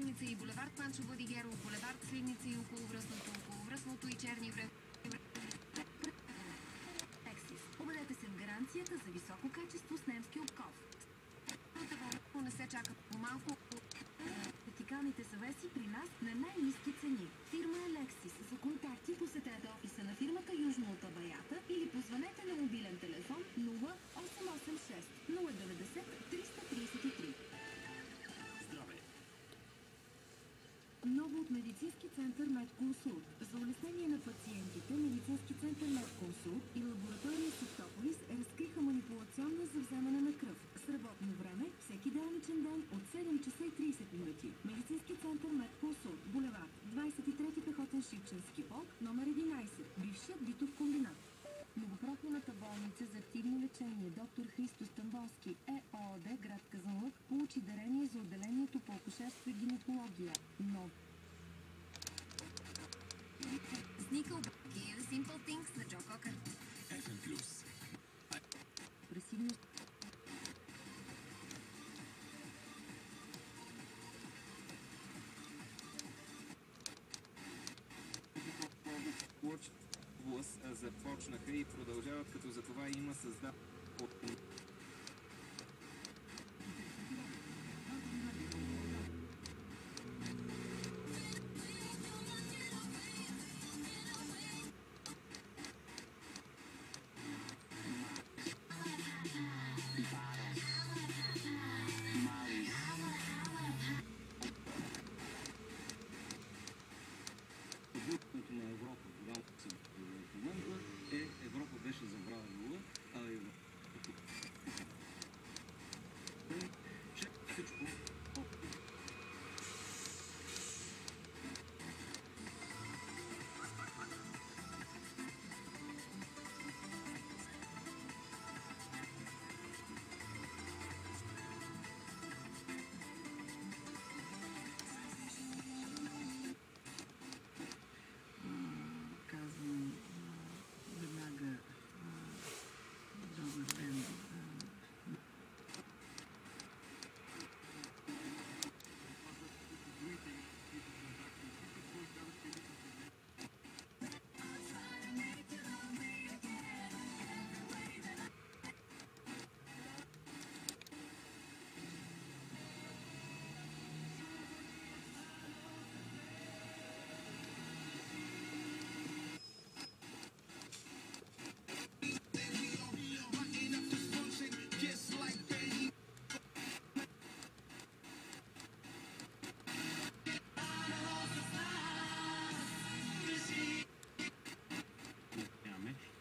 Сливница и булевард Панчо Владигеров, булевард Сливница и околовръстното и черни връх. Ексис. Убедете се в гаранцията за високо качество с немски обков. Не се чака по-малко. Вертикалните съвеси при нас на най-ниски цени. Фирма Алексис. За контакти посетете офиса на фирмата южно от Абаята или позвънете на мобилен телефон 0886 090 333. Здраве! Ново от Медицински център Медконсулт. За улеснение на пациентите, Медицински център Медконсулт и лаборатория Септополис разкриха манипулационна за вземане на кръв. С работно време всеки делничен ден от 7 часа и 30 минути. Медицински център Медконсулт, булевард 23 пехотен Шипченски полк, номер 11, бившият битов комбинат. Многопрофилната болница за активно лечение доктор Христо Стамболски ЕООД град Казанлък получи дарение за отделението по акушерство и гинекология. Но Sneaker Give Simple Things на Джо Кокър. FM+. пресигна започнаха и продължават, като за това има създаден Продуктът на Европа, тогава в момента Европа беше забравила, а Европа че всичко казвам веднага добър ден.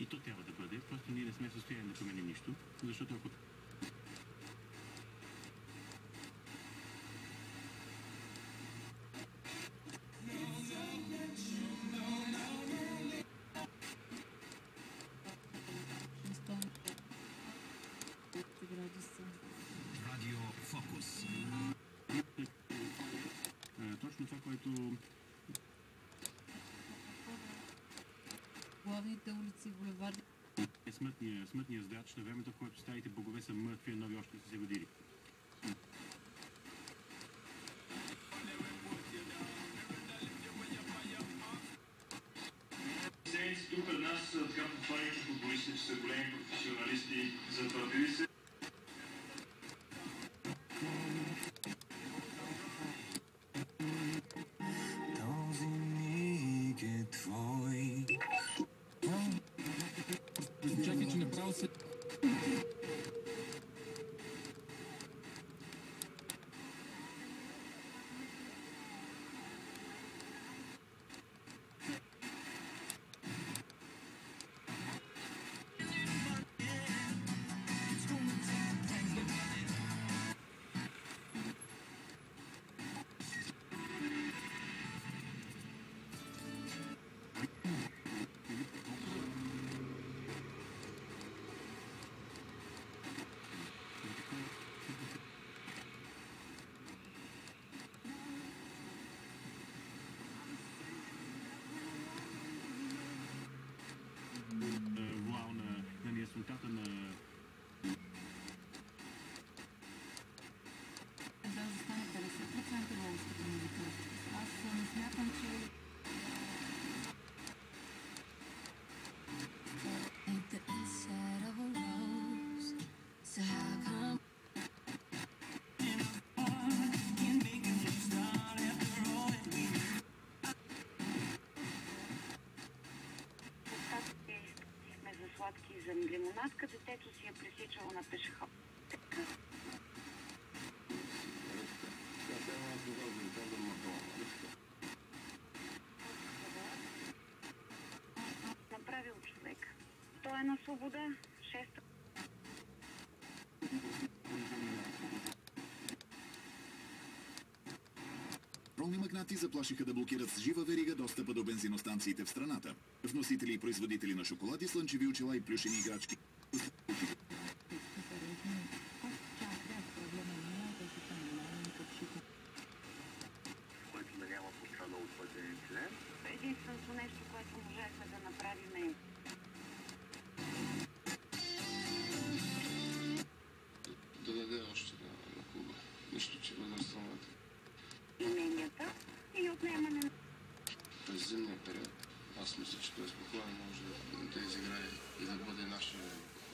И то трябва да бъде. Просто ние не сме в състояние да променим нищо, защото ако Радио Фокус. точно това, което Главните улици, булеварди. е смътния здач на времето, в което старите богове са мъртви, а нови още са се родили. Тук пред нас така подпарите футболисти, че са големи професионалисти, затвърдили се. Този миг е твой. Чакай, че направо се... грамадка детето си е пресичало на пешеход. Направил човек. Той е на свобода. 6. Петролни магнати заплашиха да блокират с жива верига достъпа до бензиностанциите в страната. Вносители и производители на шоколади, слънчеви очила и плюшени играчки. Който да няма пострадал от пътен инцидент. Единственото нещо, което можехме да направим е да даде още на клуба. Нищо, че възрастовете. именията и отнемане на... През зимния период, аз мисля, че той спокойно може да изиграе и да бъде нашия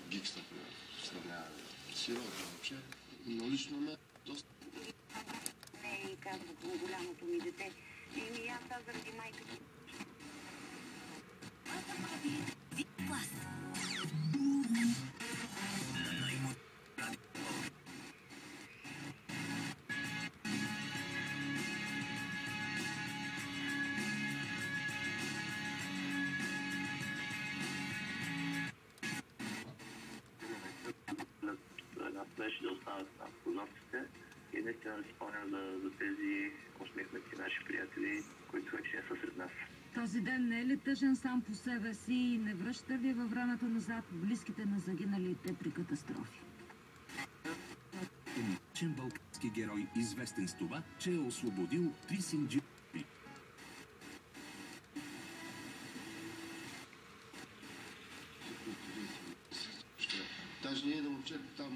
гикс, например, в сравняване. Сирота въобще, но лично ме доста... Не, и казват голямото ми дете. И аз заради майка ти. Беше да останат там прозорците и наистина да си спомням за тези усмихнати наши приятели, които вече не са сред нас. Този ден не е ли тъжен сам по себе си и не връща ли във времето назад близките на загиналите при катастрофи? Мъчен балкански герой, известен с това, че е освободил 3 синджи. Даже ние на момчето там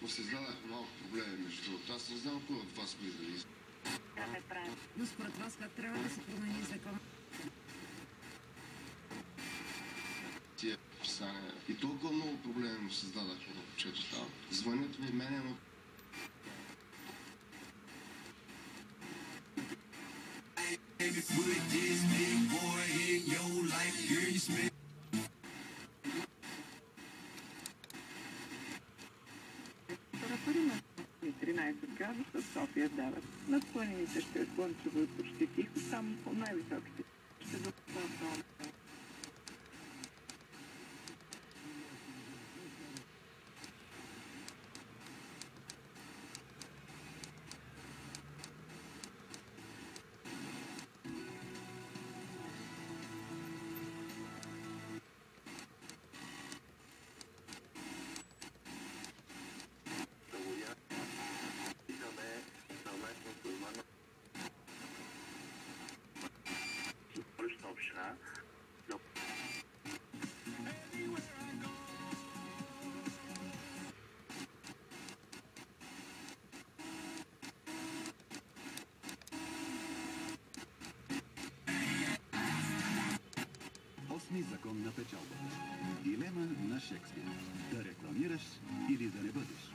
му създадах малко проблеми между другото. Аз не знам кой от вас го издаде. Но според вас как трябва да се промени закон? Тия писания. И толкова много проблеми му създадах на момчето там. Звънят ми мене, но... Температура на 13 градуса в София 9. Над планините ще е слънчево и почти тихо, само по най-високите ще запълнят. Община. Осми закон на печалбата. Дилема на Шекспир. Да рекламираш или да не бъдеш.